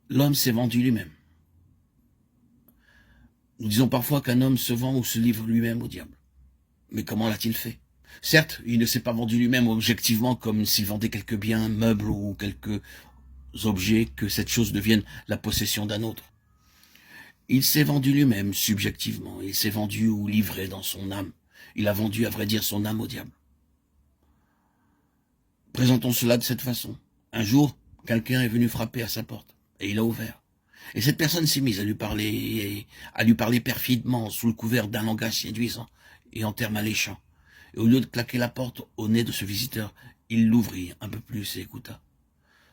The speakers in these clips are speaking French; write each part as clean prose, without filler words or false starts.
L'homme s'est vendu lui-même. Nous disons parfois qu'un homme se vend ou se livre lui-même au diable. Mais comment l'a-t-il fait? Certes, il ne s'est pas vendu lui-même objectivement comme s'il vendait quelques biens, meubles ou quelques objets, que cette chose devienne la possession d'un autre. Il s'est vendu lui-même subjectivement, il s'est vendu ou livré dans son âme. Il a vendu, à vrai dire, son âme au diable. Présentons cela de cette façon. Un jour, quelqu'un est venu frapper à sa porte, et il a ouvert. Et cette personne s'est mise à lui parler perfidement, sous le couvert d'un langage séduisant et en termes alléchants. Et au lieu de claquer la porte au nez de ce visiteur, il l'ouvrit un peu plus et écouta.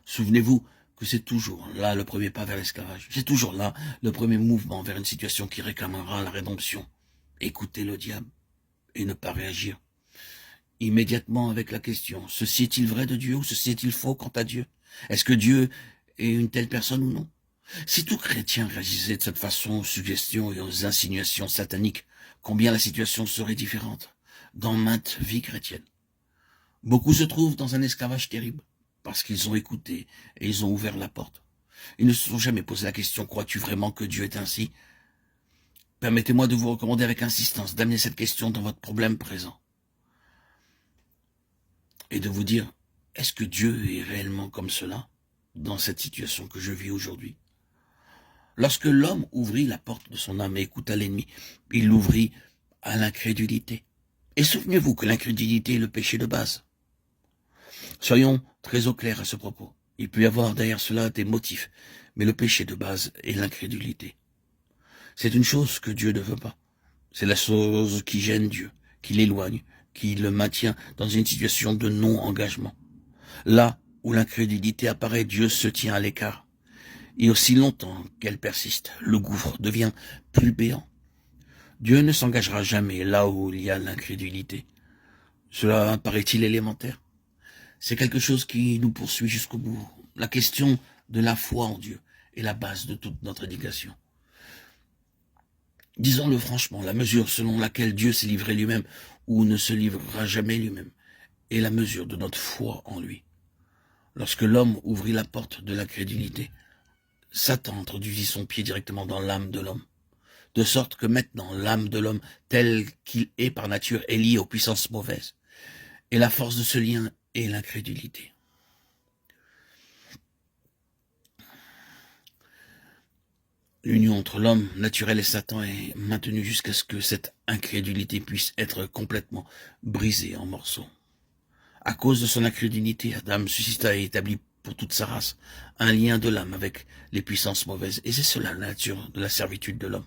Souvenez-vous que c'est toujours là le premier pas vers l'esclavage. C'est toujours là le premier mouvement vers une situation qui réclamera la rédemption. Écoutez le diable et ne pas réagir. Immédiatement avec la question, ceci est-il vrai de Dieu ou ceci est-il faux quant à Dieu? Est-ce que Dieu est une telle personne ou non? Si tout chrétien réagissait de cette façon aux suggestions et aux insinuations sataniques, combien la situation serait différente dans maintes vies chrétiennes. Beaucoup se trouvent dans un esclavage terrible, parce qu'ils ont écouté et ils ont ouvert la porte. Ils ne se sont jamais posé la question, crois-tu vraiment que Dieu est ainsi? Permettez-moi de vous recommander avec insistance d'amener cette question dans votre problème présent. Et de vous dire, est-ce que Dieu est réellement comme cela, dans cette situation que je vis aujourd'hui? Lorsque l'homme ouvrit la porte de son âme et écouta l'ennemi, il l'ouvrit à l'incrédulité. Et souvenez-vous que l'incrédulité est le péché de base. Soyons très au clair à ce propos. Il peut y avoir derrière cela des motifs, mais le péché de base est l'incrédulité. C'est une chose que Dieu ne veut pas. C'est la chose qui gêne Dieu, qui l'éloigne, qui le maintient dans une situation de non-engagement. Là où l'incrédulité apparaît, Dieu se tient à l'écart. Et aussi longtemps qu'elle persiste, le gouffre devient plus béant. Dieu ne s'engagera jamais là où il y a l'incrédulité. Cela paraît-il élémentaire? C'est quelque chose qui nous poursuit jusqu'au bout. La question de la foi en Dieu est la base de toute notre éducation. Disons-le franchement, la mesure selon laquelle Dieu s'est livré lui-même ou ne se livrera jamais lui-même est la mesure de notre foi en lui. Lorsque l'homme ouvrit la porte de l'incrédulité, Satan introduisit son pied directement dans l'âme de l'homme, de sorte que maintenant l'âme de l'homme, tel qu'il est par nature, est liée aux puissances mauvaises. Et la force de ce lien est l'incrédulité. L'union entre l'homme naturel et Satan est maintenue jusqu'à ce que cette incrédulité puisse être complètement brisée en morceaux. À cause de son incrédulité, Adam suscita et établit pour toute sa race un lien de l'âme avec les puissances mauvaises. Et c'est cela la nature de la servitude de l'homme.